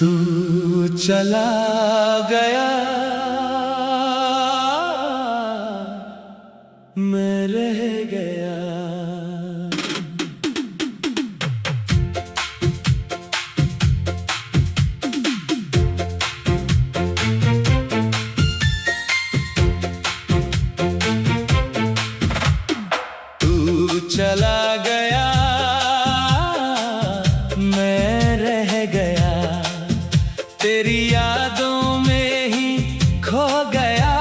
तू चला गया, मैं रह गया। तू चला गया, मैं रह गया, तेरी यादों में ही खो गया।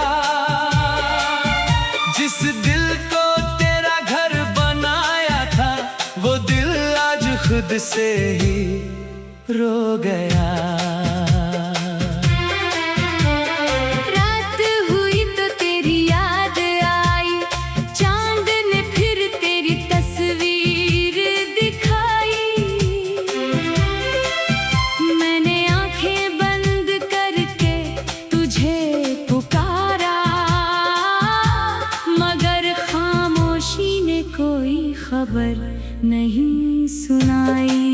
जिस दिल को तेरा घर बनाया था, वो दिल आज खुद से ही रो गया। रात हुई तो तेरी याद आई, चांद ने फिर तेरी तस्वीर दिखाई। मैंने आंखें बंद करके तुझे पुकारा, मगर खामोशी ने कोई खबर नहीं सुनाई।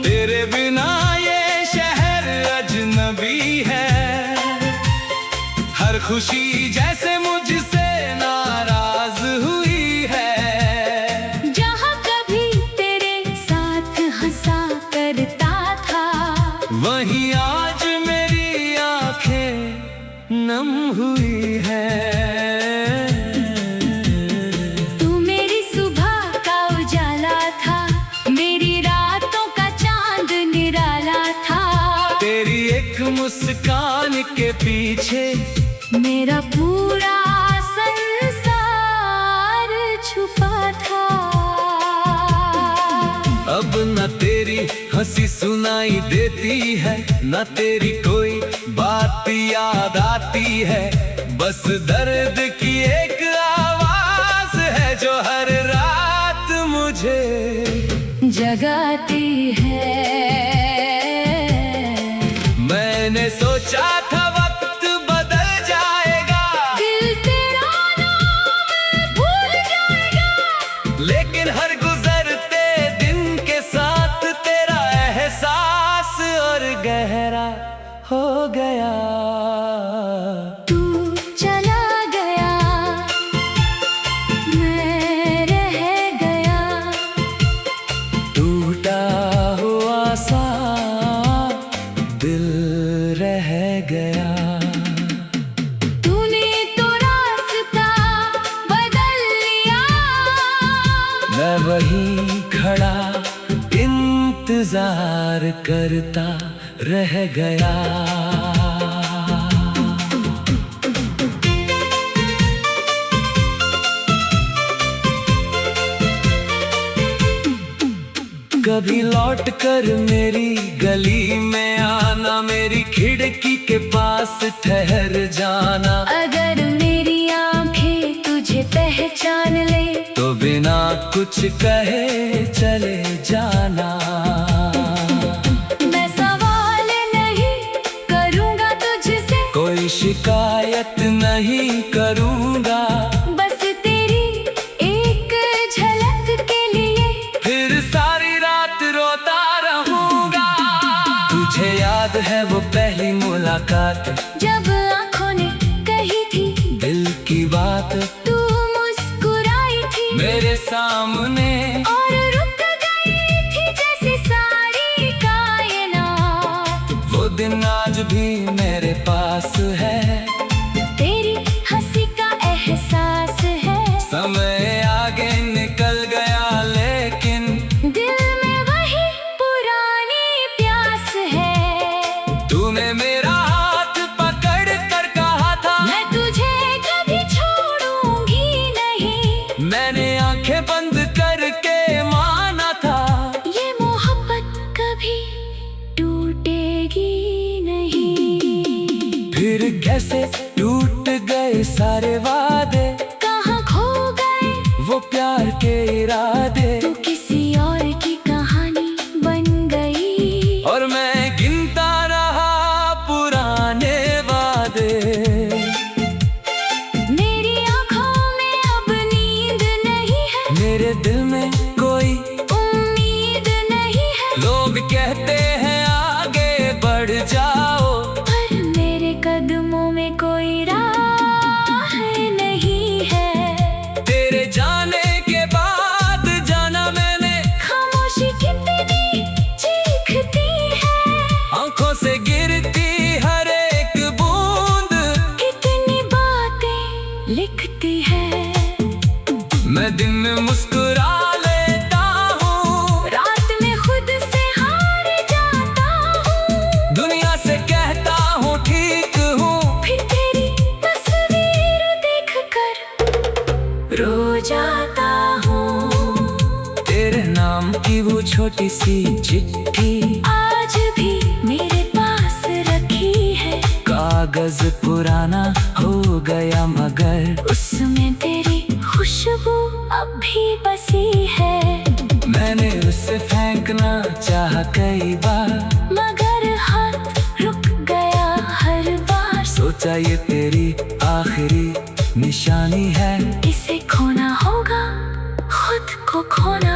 तेरे बिना ये शहर अजनबी है, हर खुशी जैसे मुझसे नाराज हुई है। जहाँ कभी तेरे साथ हंसा करता था, वहीं आज मेरी आंखें नम हुई है। तू मेरी सुबह का उजाला था, मेरी रातों का चांद निराला था। तेरी एक मुस्कान के पीछे मेरा पूरा संसार छुपा था। अब न तेरी हंसी सुनाई देती है, न तेरी कोई बात याद आती है। बस दर्द की एक आवाज है जो हर रात मुझे जगाती है। मैंने सोचा था वक्त बदल जाएगा, दिल तेरा नाम भूल जाएगा, लेकिन हर गुजरते दिन के साथ तेरा एहसास और गहरा हो गया। तू चला गया, मैं रह गया, टूटा हुआ सा दिल रह गया। तूने तो रास्ता बदल लिया, मैं वहीं खड़ा इंतजार करता रह गया। कभी लौट कर मेरी गली में आना, मेरी खिड़की के पास ठहर जाना। अगर मेरी आंखें तुझे पहचान ले, तो बिना कुछ कहे चले जाना। मैं सवाल नहीं करूंगा तुझसे, कोई शिकायत नहीं करूंगा। बस तेरी एक झलक के लिए फिर सारी रात रोता रहूंगा। तुझे याद है वो पहली मुलाकात, जब आंखों ने कही थी दिल की बात, तू मुस्कुराई थी मेरे सामने। और रुक गई थी जैसे सारी कायनात। वो दिन आज भी मेरे पास है, तेरी हंसी का एहसास है। समय आगे निकल गया लेकिन दिल में वही पुरानी प्यास है। तूने मेरा हाथ पकड़ कर कहा था, मैं तुझे कभी छोड़ूंगी नहीं। मैंने आंखें बंद करके माना था, ये मोहब्बत कभी टूटेगी नहीं। फिर कैसे टूट गए सारे वादे, कहाँ खो गए वो प्यार के इरादे। तू किसी और की कहानी बन गई, और मैं गिनता रहा पुराने वादे। मेरी आंखों में अब नींद नहीं है, मेरे दिल में कोई उम्मीद नहीं है। लोग मैं दिन में मुस्कुरा लेता हूँ, रात में खुद से हार जाता हूँ। दुनिया से कहता हूँ ठीक हूँ, फिर तेरी तस्वीर देखकर रो जाता हूँ। तेरे नाम की वो छोटी सी चिट्ठी आज भी मेरे पास रखी है। कागज पुराना हो गया मगर उसमें तेरी खुशबू अब भी बसी है। मैंने उसे फेंकना चाहा कई बार, मगर हाथ रुक गया हर बार। सोचा ये तेरी आखिरी निशानी है, इसे खोना होगा खुद को खोना।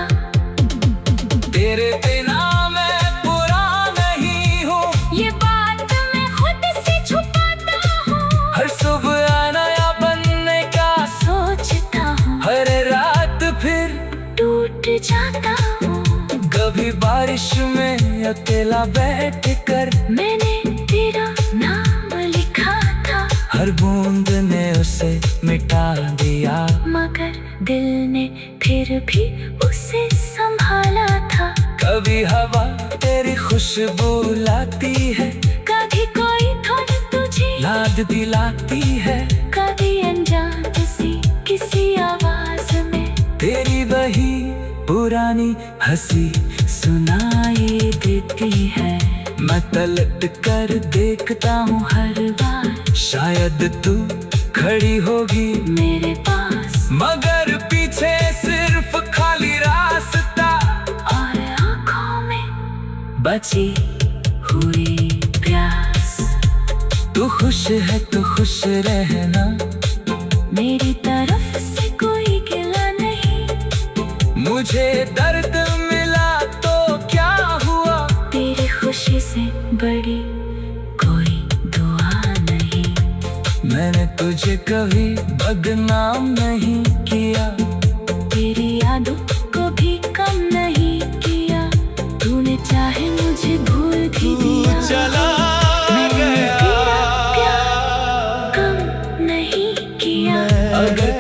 तेरे बिना मैं पूरा नहीं हूँ, ये बात मैं खुद से छुपाता हूँ। हर सुबह नया बनने का सोचता हूँ, हर रात फिर टूट जाता हूँ। कभी बारिश में अकेला बैठ कर मैंने तेरा नाम लिखा था, हर बूंद ने उसे मिटा दिया, मगर दिल ने फिर भी उसे संभाला था। कभी हवा तेरी खुशबू लाती है, कभी कोई धुन तुझे याद दिलाती है, कभी अनजान किसी आवाज में तेरी वही पुरानी हंसी सुनाई देती है। मैं पलट कर देखता हूँ हर बार, शायद तू खड़ी होगी मेरे पास, मगर पीछे सिर्फ खाली रास्ता और आँखों में बची हुई प्यास। तू खुश है तो खुश रहना, मेरी तरफ से कोई गिला नहीं। मुझे दर्द मिला तो क्या हुआ, तेरी खुशी से बड़ी कोई दुआ नहीं। मैंने तुझे कभी बदनाम नहीं किया, तेरी यादों को भी कम नहीं किया। तूने चाहे मुझे भूल भी दिया, चला मैंने गया तेरा प्यार कम नहीं किया। अगर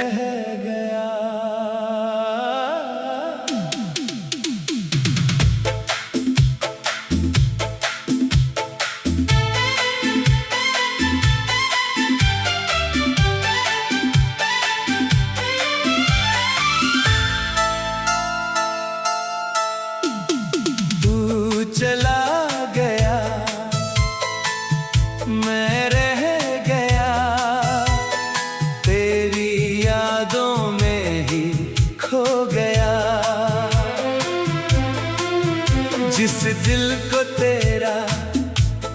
तू चला गया, मैं रह गया, तेरी यादों में ही खो गया। जिस दिल को तेरा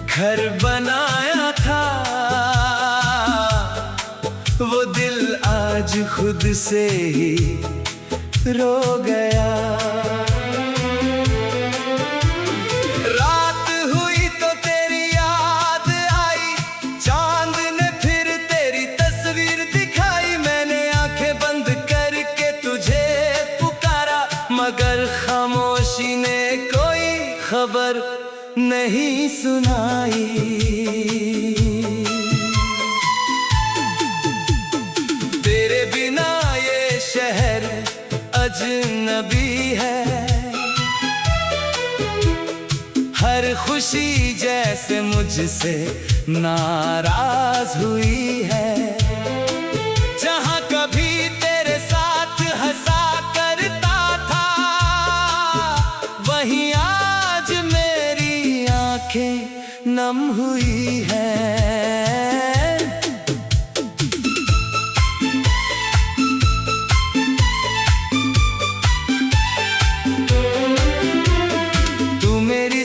घर बनाया था, वो दिल आज खुद से ही रो गया। रात हुई तो तेरी याद आई, चांद ने फिर तेरी तस्वीर दिखाई। मैंने आंखें बंद करके तुझे पुकारा, मगर खामोशी ने कोई खबर नहीं सुनाई। तेरे बिना ये शहर अजनबी है, हर खुशी जैसे मुझसे नाराज हुई है। जहाँ कभी तेरे साथ हंसा करता था, वहीं आज मेरी आंखें नम हुई है।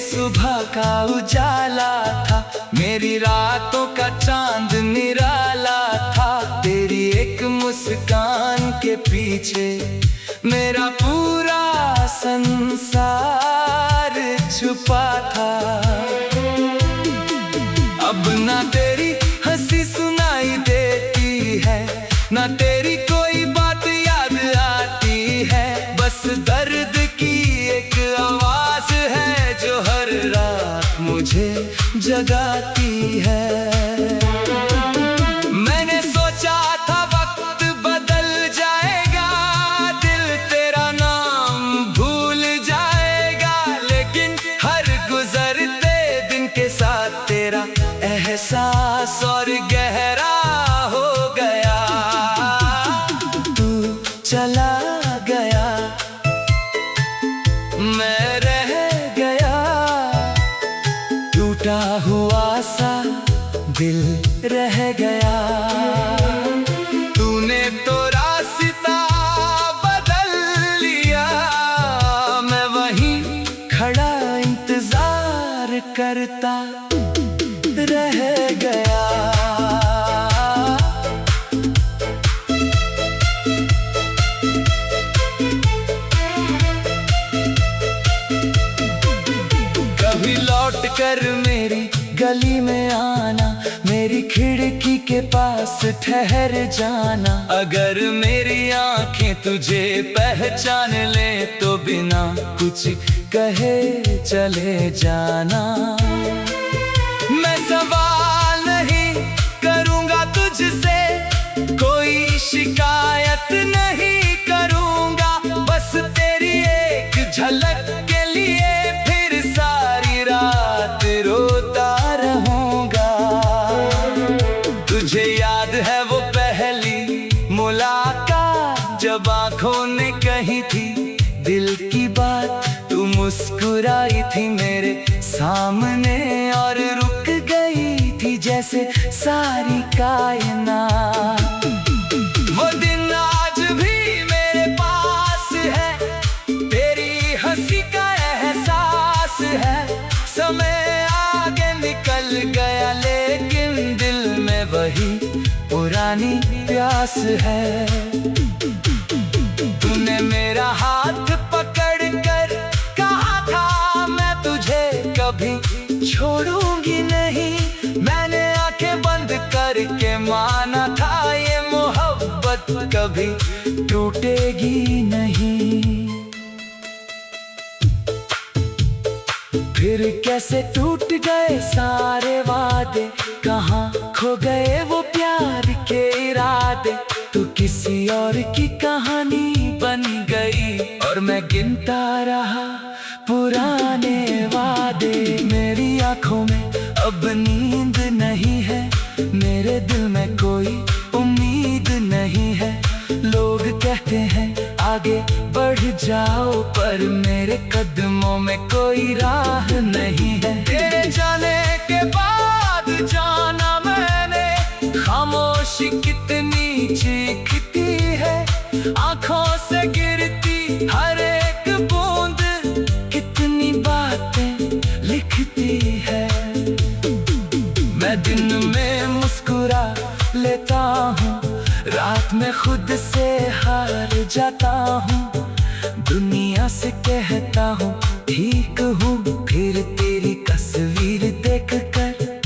सुबह का उजाला था, मेरी रातों का चांद निराला था। तेरी एक मुस्कान के पीछे मेरा पूरा संसार छुपा था। अब ना तेरी हंसी सुनाई देती है, ना तेरी कोई बात याद आती है। बस दर्द की एक आवाज है जो हर रात मुझे जगाती है। मैंने सोचा था वक्त बदल जाएगा, एहसास और गहरा हो गया, तू चला गया, मैं रह गया, टूटा हुआ सा दिल रह गया। तूने तो रास्ता बदल लिया, मैं वहीं खड़ा इंतजार करता रह गया। कभी लौट कर मेरी गली में आना, मेरी खिड़की के पास ठहर जाना। अगर मेरी आंखें तुझे पहचान ले तो बिना कुछ कहे चले जाना। मैं सवाल नहीं करूंगा तुझसे, कोई शिकायत नहीं करूंगा, बस तेरी एक झलक के लिए फिर सारी रात रोता रहूंगा। तुझे याद है वो पहली मुलाकात, जब आंखों ने कही थी दिल की बात। तू मुस्कुराई थी मेरे सामने और रुक गई थी जैसे सारी कायनात। वो दिन आज भी मेरे पास है, तेरी हंसी का एहसास है। समय आगे निकल गया लेकिन दिल में वही पुरानी प्यास है। तूने मेरा हाथ पकड़ कर कहा था मैं तुझे कभी छोड़ूंगी नहीं। मैंने आंखें बंद करके माना था ये मोहब्बत कभी टूटेगी नहीं। फिर कैसे टूट गए सारे वादे, कहाँ खो गए वो प्यार के इरादे। तू किसी और की कहानी बन गई और मैं गिनता रहा पुराने वादे। मेरी आंखों में अब नींद नहीं है, मेरे दिल में कोई उम्मीद नहीं है। लोग कहते हैं आगे बढ़ जाओ, पर मेरे कदमों में कोई राह नहीं है। तेरे जाने के बाद जाना मैंने, खामोशी कितनी चीखती है। आंखों से गिरती हर एक बूंद कितनी बातें लिखती है। मैं दिन में मुस्कुरा लेता हूँ, रात में खुद से हार जाता हूँ। दुनिया से कहता हूँ ठीक हूँ, फिर तेरी तस्वीर देखकर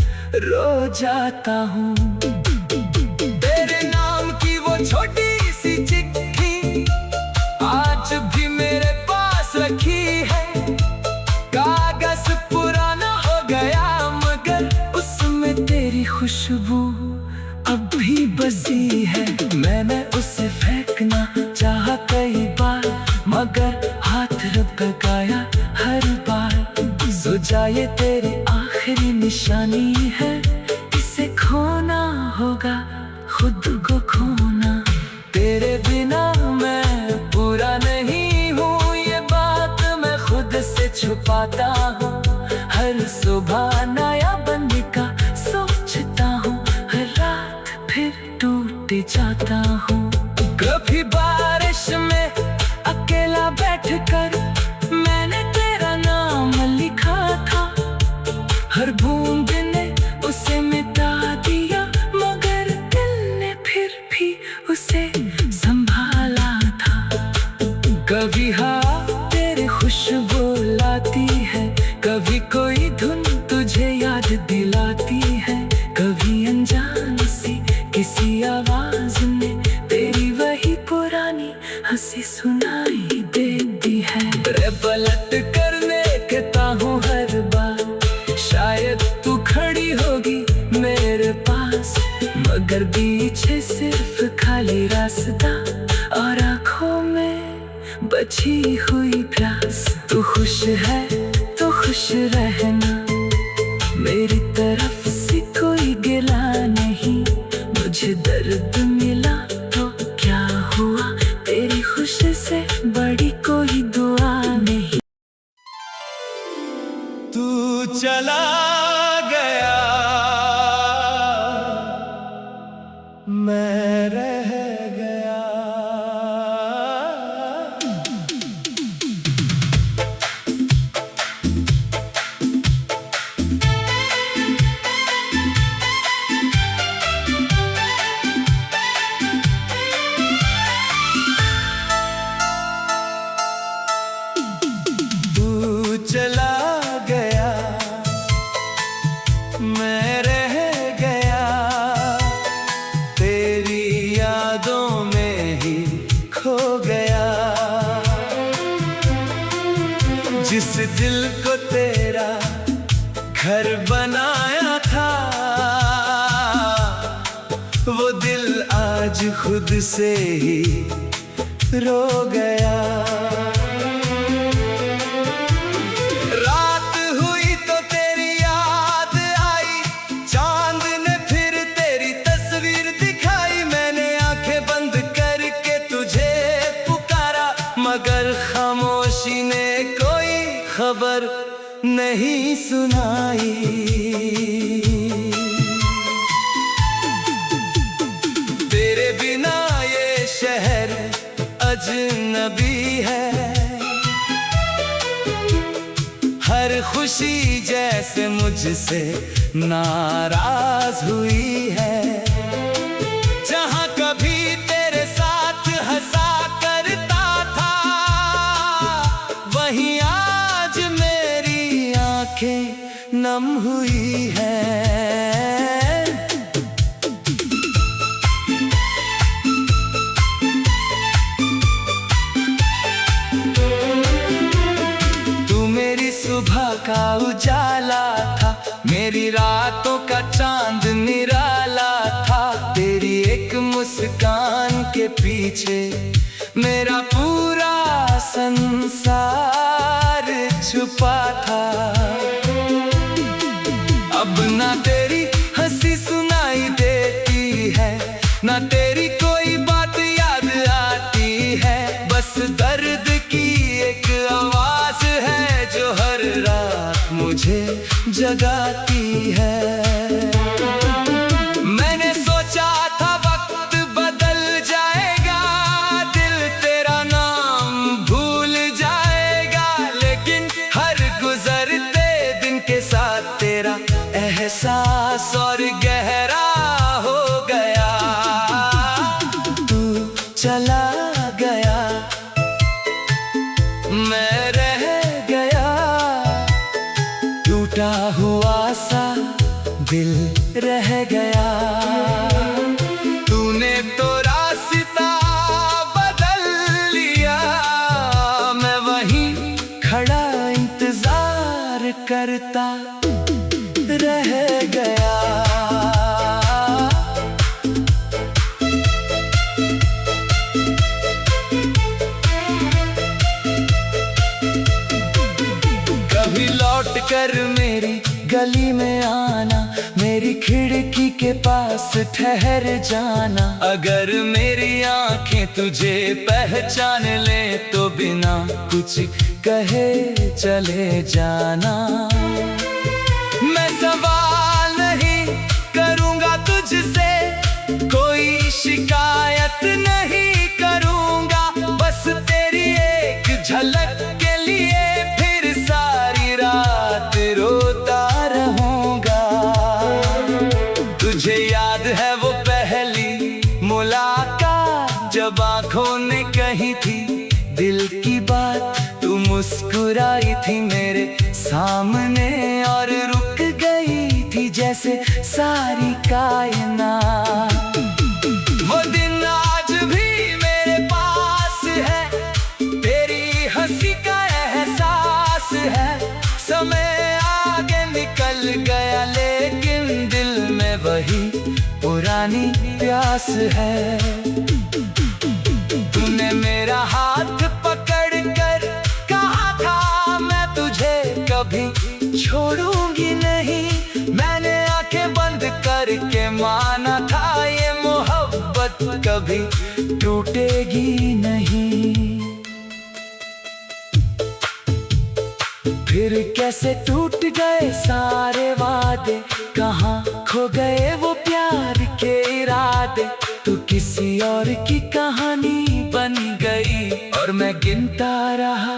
रो जाता हूँ। तेरे नाम की वो छोटी सी चिट्ठी आज भी मेरे पास रखी है। कागज पुराना हो गया मगर उसमें तेरी खुशबू अब भी बसी है। मैंने उसे फेंकना चाहा कई बार मगर हाथ रब गया हर बार। सोचा ये तेरी आखिरी निशानी है, इसे खोना होगा खुद को खोना। तेरे बिना मैं पूरा नहीं हूँ, ये बात मैं खुद से छुपाता हूँ। हर सुबह नया बनने का सोचता हूँ, हर रात फिर टूट जाता हूँ। कभी बारिश में अकेला बैठकर मैंने तेरा नाम लिखा था। हर बूंद ने उसे मिटा दिया मगर दिल ने फिर भी उसे संभाला था। कभी हाँ तेरी खुशबू लाती है, कभी कोई धुन तुझे याद दिलाती है। कभी अनजान सी किसी आवाज ने तेरी वही पुरानी हंसी सुनाई देती है। रे पलट करने कहता हूँ हर बार, शायद तू खड़ी होगी मेरे पास मगर पीछे सिर्फ खाली रास्ता और आँखों में बची हुई प्यास। तू खुश है तो खुश रहना, मेरी तरफ से कोई दिल को तेरा घर बनाया था, वो दिल आज खुद से ही रो गया। रात हुई तो तेरी याद आई, चांद ने फिर तेरी तस्वीर दिखाई। मैंने आंखें बंद करके तुझे पुकारा, मगर खामोशी ने कोई खबर नहीं सुनाई। तेरे बिना ये शहर अजनबी है, हर खुशी जैसे मुझसे नाराज हुई है। जहां कभी तेरे साथ हंसा करता था, वहीं आज मेरी आंखें नम हुई है। सुबह का उजाला था, मेरी रातों का चांद निराला था। तेरी एक मुस्कान के पीछे मेरा पूरा संसार छुपा था। अब ना तेरी हंसी सुनाई देती है, ना तेरी कोई बात याद आती है। बस दर्द की एक आवाज है जो हर रात मुझे जगाती है। मैंने सोचा था वक्त बदल जाएगा, दिल तेरा नाम भूल जाएगा, लेकिन हर गुजरते दिन के साथ तेरा एहसास और गहरा हो गया। तू चला गया, मैं रह गया, टूटा हुआ सा दिल रह गया। तूने तो रास्ता बदल लिया, मैं वहीं खड़ा इंतजार करता रह गया। कभी लौट कर मेरी गली में आना, मेरी खिड़की के पास ठहर जाना। अगर मेरी आंखें तुझे पहचान ले तो बिना कुछ कहे चले जाना। मैं सवाल नहीं करूंगा तुझसे, कोई शिकायत नहीं करूंगा, बस तेरी एक झलक के लिए फिर सारी रात रोता रहूंगा। तुझे याद है वो पहली मुलाकात, जब आंखों ने कही थी दिल की बात। तू मुस्कुराई थी मेरे सामने और रुक गई थी जैसे सारी कायनात। वो दिन आज भी मेरे पास है, तेरी हंसी का एहसास है। समय आगे निकल गया लेकिन दिल में वही पुरानी प्यास है। तूने मेरा हाथ पकड़ कर कहा था मैं तुझे कभी छोड़ूंगी नहीं। मैंने आंखें बंद करके माना था ये मोहब्बत कभी टूटेगी नहीं। फिर कैसे टूट गए सारे वादे, कहाँ खो गए वो प्यार के इरादे। तू किसी और की कहानी बन गई और मैं गिनता रहा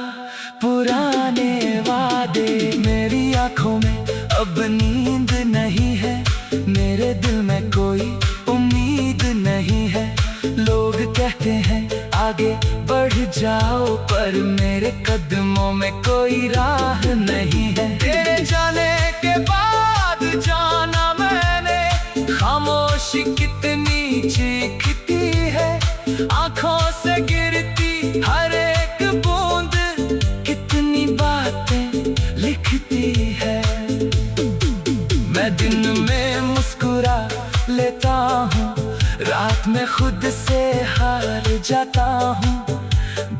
पुराने वादे। मेरी आंखों में अब नींद नहीं है, मेरे दिल में कोई उम्मीद नहीं है। लोग कहते हैं आगे बढ़ जाओ, पर मेरे कदमों में कोई राह नहीं है। तेरे जाने के बाद जाना मैंने, खामोशी कितनी चीखती है। आंखों से गिरती हर एक बूंद, कितनी बातें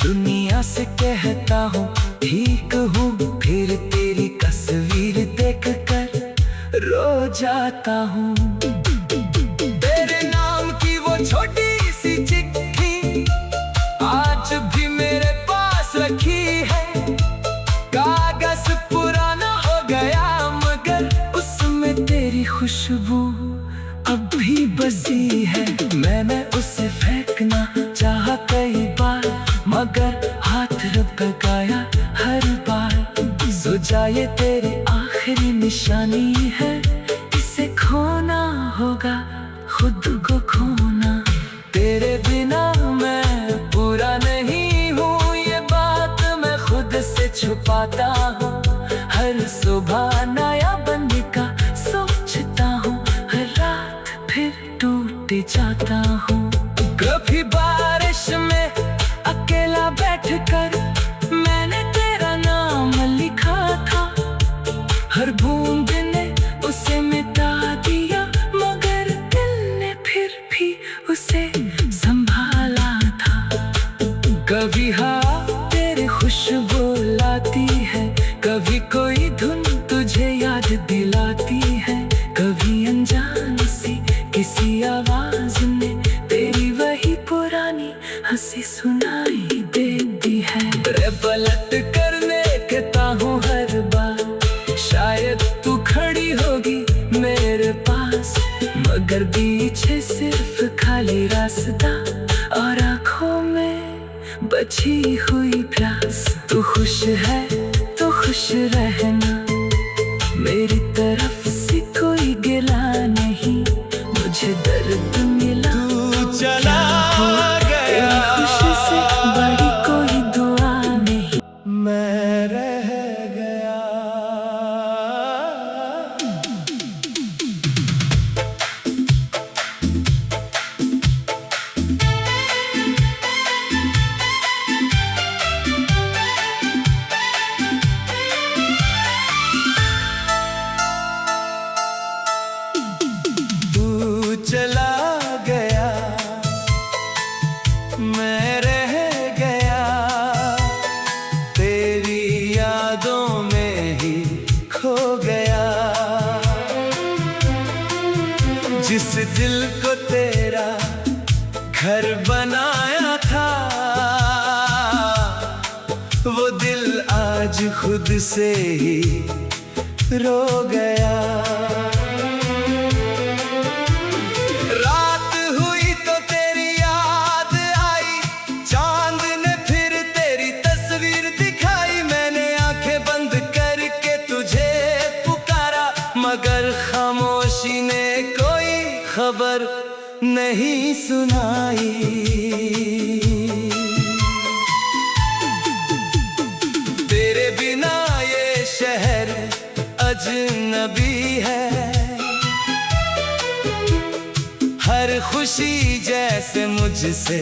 दुनिया से कहता हूँ ठीक हूँ, फिर तेरी तस्वीर देख कर रो जाता हूँ। तेरे नाम की वो छोटी सी चिट्ठी आज भी मेरे पास रखी है। कागज पुराना हो गया मगर उसमें तेरी खुशबू अब भी बसी है। मैंने उसे फेंकना चाहा कई बार मगर हाथ रब गया हर बार। सोचा ये तेरी आखिरी निशानी है, इसे खोना होगा खुद को खोना। तेरे बिना मैं पूरा नहीं हूँ, ये बात मैं खुद से छुपाता हूँ। हर सुबह नया बनने का सोचता हूँ, हर रात फिर टूट जाता हूँ। कभी बारिश में अकेला बैठकर मैंने तेरा नाम लिखा था। हर बूंद ने उसे मिटा दिया मगर दिल ने फिर भी उसे संभाला था। कभी हवा तेरी खुशबू लाती है, कभी कोई धुन तुझे याद दिलाती है। कभी अनजान सी किसी आवाज ने तेरी वही पुरानी हंसी सुनाई देती है। रे पलट करने कहता हूँ हर बार, शायद तू खड़ी होगी मेरे पास मगर पीछे सिर्फ खाली रास्ता और आँखों में बची हुई प्यास। तू खुश है तो खुश रहना, मेरी तरफ से कोई गिला नहीं। मुझे दर्द मिला तू चला गया, खुशी से बड़ी कोई दुआ नहीं। मैं रह गया। तू चला गया, मैं रह गया, तेरी यादों में ही खो गया। जिस दिल को तेरा घर बनाया था वो दिल आज खुद से ही रो गया। रात हुई तो तेरी याद आई, चांद ने फिर तेरी तस्वीर दिखाई। मैंने आंखें बंद करके तुझे पुकारा मगर खामोशी ने कोई खबर नहीं सुनाई। तेरे बिना ये शहर अजनबी है, हर खुशी जैसे मुझसे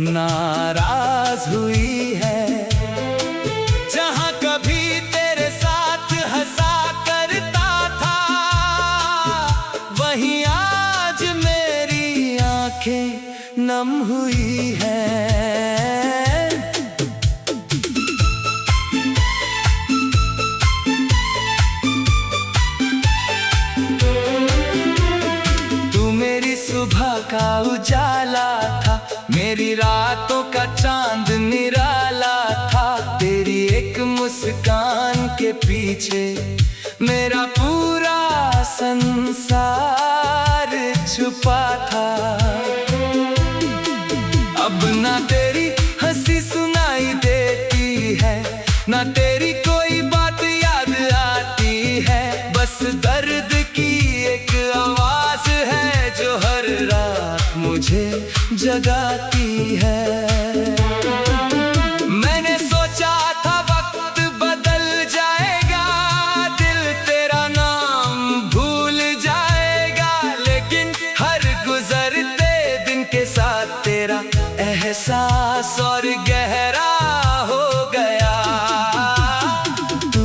नाराज हुई है। जहाँ कभी तेरे साथ हंसा करता था वहीं आज मेरी आंखें नम हुई है। सुबह का उजाला था, मेरी रातों का चांद निराला था। तेरी एक मुस्कान के पीछे मेरा पूरा संसार छुपा था। अब ना तेरी हंसी सुनाई देती है, ना तेरी कोई बात याद आती है। बस दर्द की एक आवाज है जो हर रात मुझे जगाती है। मैंने सोचा था वक्त बदल जाएगा, दिल तेरा नाम भूल जाएगा, लेकिन हर गुजरते दिन के साथ तेरा एहसास और गहरा हो गया। तू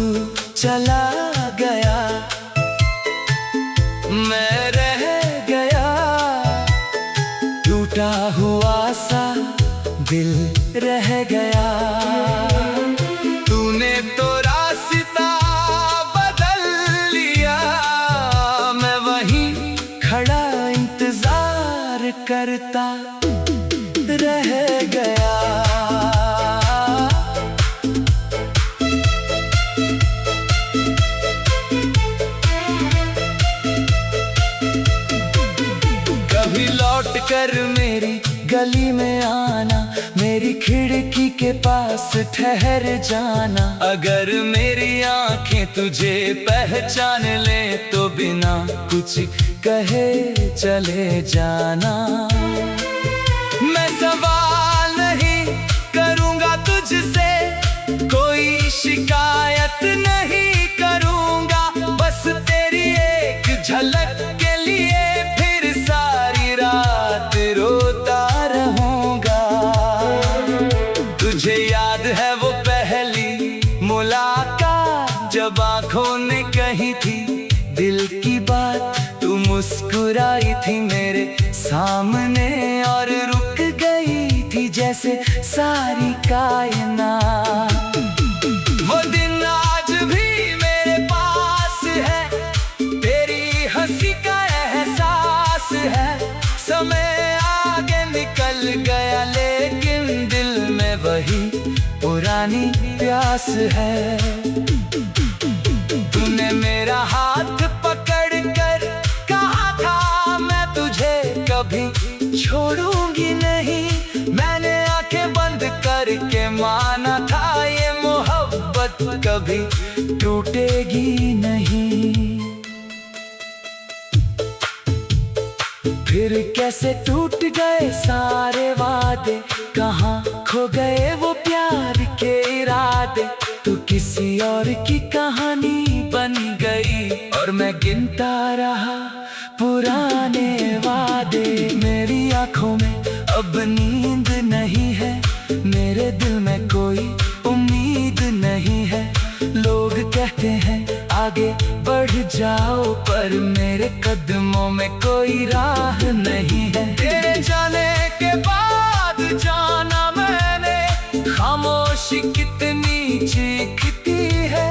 चला गया, मैं रह गया, टूटा हुआ सा दिल रह रह गया। तूने तो रास्ता बदल लिया, मैं वहीं खड़ा इंतजार करता रह गया। कभी लौट कर मेरी गली में आना, मेरी खिड़की के पास ठहर जाना। अगर मेरी आंखें तुझे पहचान ले तो बिना कुछ कहे चले जाना। मैं सवाल नहीं करूंगा तुझसे, कोई शिकायत नहीं करूंगा, बस तेरी एक झलक के लिए फिर सारी रात रोता रहूंगा। तुझे याद है वो पहली मुलाकात, जब आंखों ने कही थी दिल की बात। तू मुस्कुराई थी मेरे सामने और रुक गई थी जैसे सारी कायनात। वो दिन आज भी मेरे पास है, तेरी हंसी का एहसास है। समय आगे निकल गया लेकिन दिल में वही पुरानी प्यास है। तूने मेरा हाथ पकड़ कर कहा था मैं तुझे कभी छोड़ूंगी नहीं। मैंने आंखें बंद करके माना था ये मोहब्बत कभी टूटेगी नहीं। फिर कैसे टूट गए सारे वादे, कहाँ खो गए वो प्यार के इरादे। तू किसी और की कहानी बन गई और मैं गिनता रहा पुराने वादे। मेरी आंखों में अब नींद नहीं है, मेरे दिल में कोई उम्मीद नहीं है। लोग कहते हैं आगे बढ़ जाओ, पर मेरे कदमों में कोई राह नहीं है। तेरे जाने के बाद जाना मैंने, खामोशी कितनी चीखती है।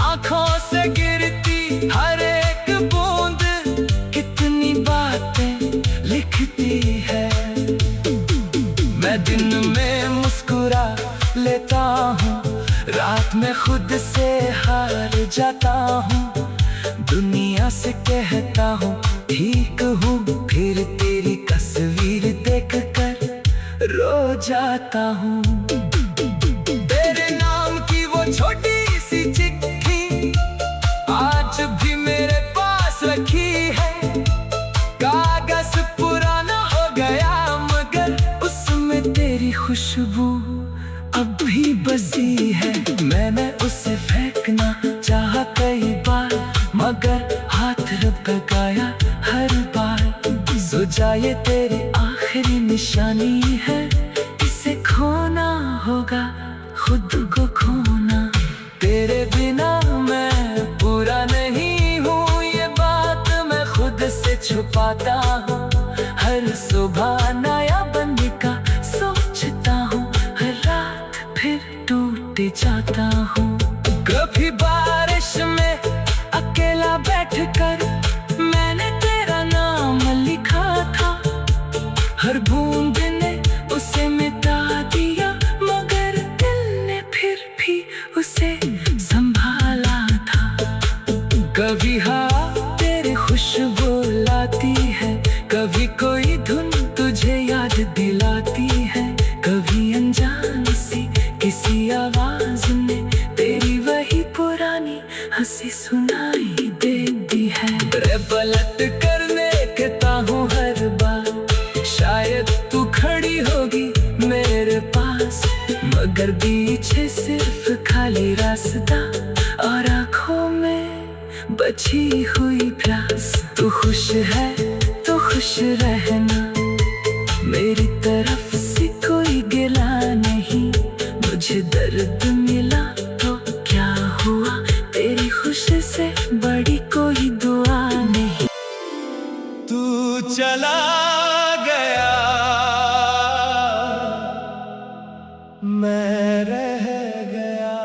आंखों से गिरती हर एक बूंद कितनी बातें लिखती है। मैं दिन में मुस्कुरा लेता हूँ, रात में खुद से हार जाता हूँ। दुनिया से कहता हूँ ठीक हूँ, फिर तेरी तस्वीर देखकर रो जाता हूँ। तेरे नाम की वो छोटी सी चिट्ठी आज भी मेरे पास रखी है। कागज पुराना हो गया मगर उसमें तेरी खुशबू अब भी बसी है। मैंने उसे फेंकना चाहा कई बार मगर हाथ रब गया हर बार। सोचा ये तेरी आखिरी निशानी है, इसे खोना होगा खुद को खोना। तेरे बिना मैं पूरा नहीं हूँ, ये बात मैं खुद से छुपाता हूँ। हर सुबह नया बनने का सोचता हूँ, हर रात फिर टूट जाता हूँ। कभी बारिश में अकेला बैठकर मैंने तेरा नाम लिखा था। हर बूंद ने उसे मिटा दिया मगर दिल ने फिर भी उसे संभाला था। कभी हाँ तेरी खुशबू लाती है, कभी कोई धुन तुझे याद दिलाती है। कभी अनजान सी किसी आवाज ने तेरी वही पुरानी हंसी सुनाई देती है। रे पलट कर देखता हूँ हर बार, शायद तू खड़ी होगी मेरे पास, मगर पीछे सिर्फ खाली रास्ता और आँखों में बची हुई प्यास। तू खुश है तो खुश रहना, मेरी तरफ से कोई गिला नहीं। मुझे दर्द मिला तो क्या हुआ, तेरी खुशी से बड़ी कोई दुआ नहीं। तू चला गया मैं रह गया।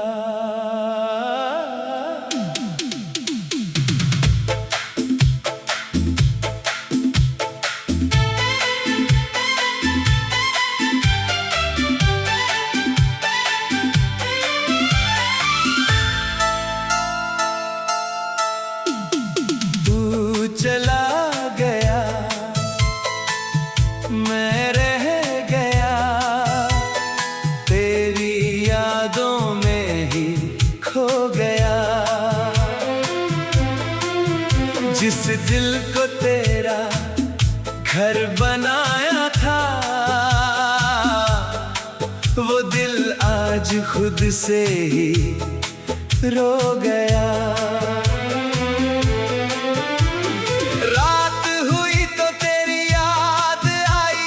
तू चला गया, मैं रह गया, तेरी यादों में ही खो गया। जिस दिल को तेरा घर बनाया था, वो दिल आज खुद से ही रो गया। रात हुई तो तेरी याद आई,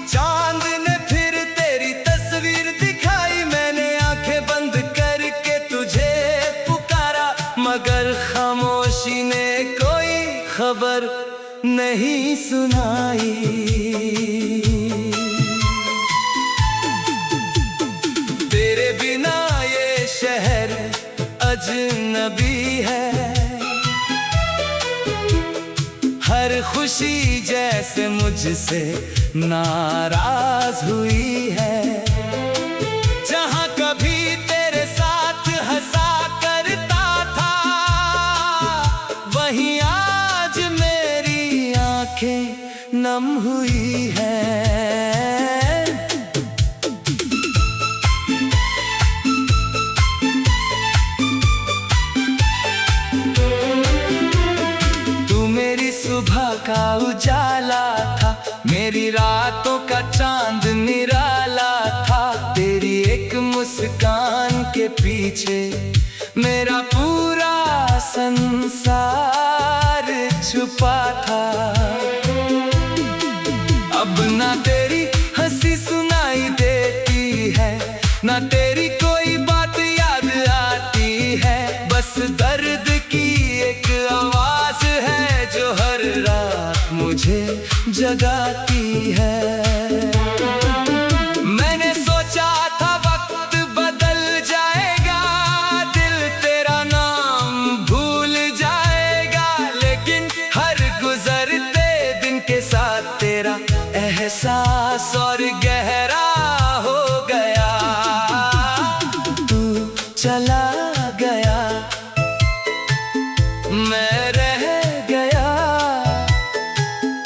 चांद ने फिर तेरी तस्वीर दिखाई। मैंने आंखें बंद करके तुझे पुकारा, मगर खामोशी ने कोई खबर नहीं सुनाई। तेरे बिना ये शहर अजनबी है, हर खुशी जैसे मुझसे नाराज हुई है। जहां कभी तेरे साथ हंसा करता था, वहीं आज मेरी आंखें नम हुई है। सुबह का उजाला था, मेरी रातों का चांद निराला था। तेरी एक मुस्कान के पीछे मेरा पूरा संसार छुपा था। अब ना तेरी हंसी सुनाई देती है, ना तेरी कोई बात याद आती है। बस दर्द की एक आवाज है जो हर रात मुझे जगाती है। मैंने सोचा था वक्त बदल जाएगा, दिल तेरा नाम भूल जाएगा, लेकिन हर गुजरते दिन के साथ तेरा एहसास और गहरा हो गया। तू चला गया, मैं रह गया,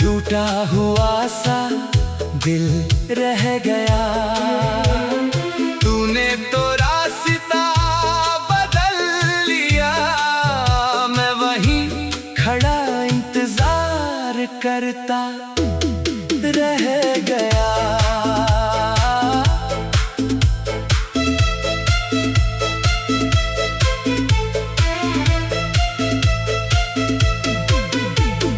टूटा हुआ सा दिल रह गया। तूने तो रास्ता बदल लिया, मैं वहीं खड़ा इंतजार करता रह गया।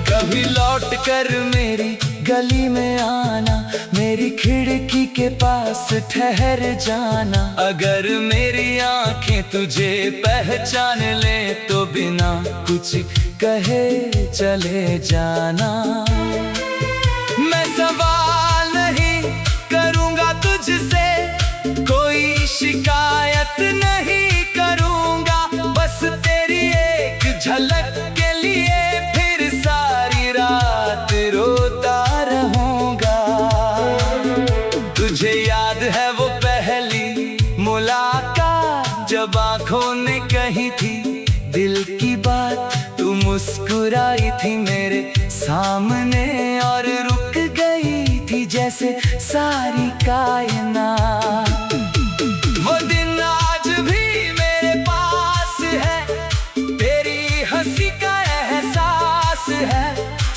कभी लौट कर मेरी गली में आना, मेरी खिड़की के पास ठहर जाना। अगर मेरी आंखें तुझे पहचान ले तो बिना कुछ कहे चले जाना। मैं सवाल नहीं करूंगा तुझसे, कोई शिकायत नहीं करूंगा, बस तेरी एक झलक के लिए फिर सारी रात रोता रहूंगा। तुझे याद है वो पहली मुलाकात, जब आंखों ने कही थी दिल की बात। तू मुस्कुराई थी मेरे सामने और रुक गई थी जैसे सारी कायनात। वो दिन आज भी मेरे पास है, तेरी हंसी का एहसास है।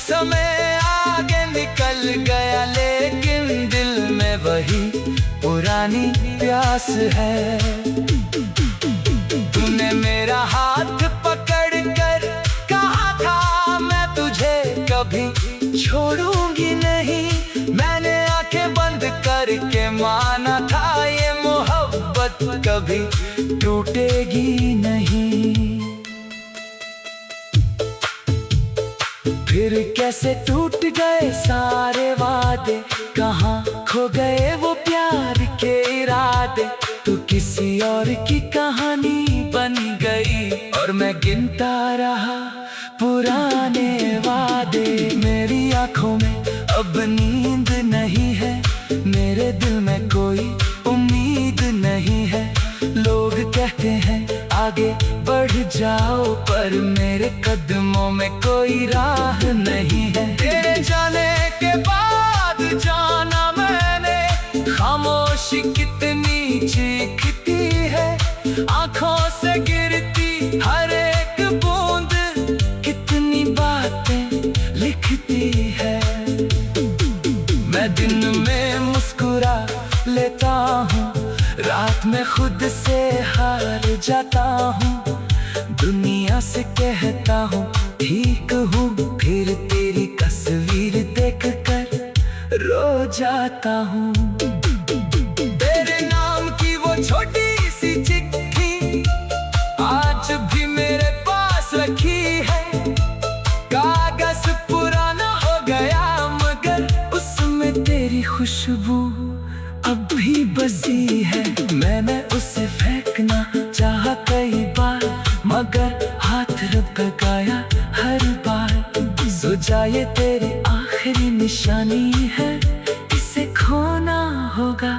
समय आगे निकल गया लेकिन दिल में वही पुरानी प्यास है। तूने मेरा हाथ पकड़ कर कहा था मैं तुझे कभी छोड़ूंगी नहीं। मैंने आंखें बंद करके माना था ये मोहब्बत कभी टूटेगी नहीं। फिर कैसे टूट गए सारे वादे, कहाँ खो गए वो प्यार के इरादे। तू किसी और की कहानी बन गई और मैं गिनता रहा पुराने वादे। मेरी आंखों में अब नींद नहीं है, मेरे दिल में कोई उम्मीद नहीं है। लोग कहते हैं आगे बढ़ जाओ, पर मेरे कदमों में कोई राह नहीं है। तेरे जाने के बाद जाना मैंने, खामोशी कितनी चीखती है, आंखों से गिरती हर एक बूंद कितनी बातें लिखती है। मैं दिन में मुस्कुरा लेता हूँ, रात में खुद से हार जाता हूँ। दुनिया से कहता हूँ ठीक हूँ, फिर तेरी तस्वीर देखकर रो जाता हूँ। तेरे नाम की वो छोटी सी चिट्ठी आज भी मेरे पास रखी है। कागज पुराना हो गया मगर उसमें तेरी खुशबू अब भी बसी है। मैंने उसे फेंकना चाहा कई बार, मगर हाथ रब गया हर बार। सोचा ये तेरी आखिरी निशानी है, इसे खोना होगा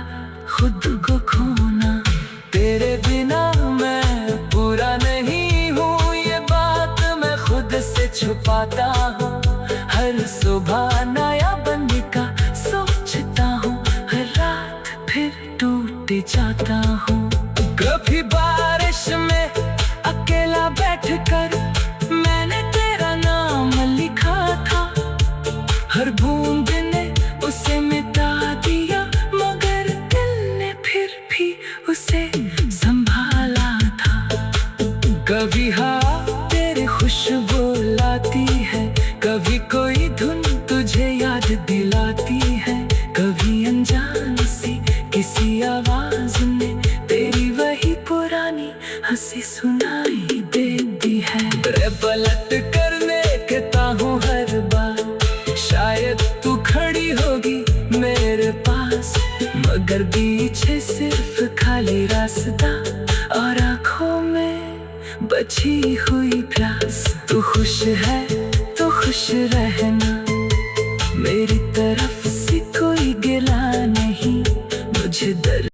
खुद को खोना। तेरे बिना मैं पूरा नहीं हूँ, ये बात मैं खुद से छुपाता हूँ। हर सुबह नया बनने का सोचता हूँ, हर रात फिर टूट जाता हूँ। कभी बारिश में अकेला बैठकर मैंने तेरा नाम लिखा था, हर बूंद ने उसे मिटा दिया, मगर दिल ने फिर भी उसे संभाला था। कभी हवा तेरी खुशबू लाती है, कभी कोई धुन तुझे याद दिलाती है, कभी अनजान सी किसी आवाज ने तेरी वही पुरानी हंसी सुनाई देती है। रे पलट करने कहता हूँ हर बार, शायद तू खड़ी होगी मेरे पास, मगर पीछे सिर्फ खाली रास्ता और आँखों में बची हुई प्यास। तू खुश है तो खुश रहना, मेरी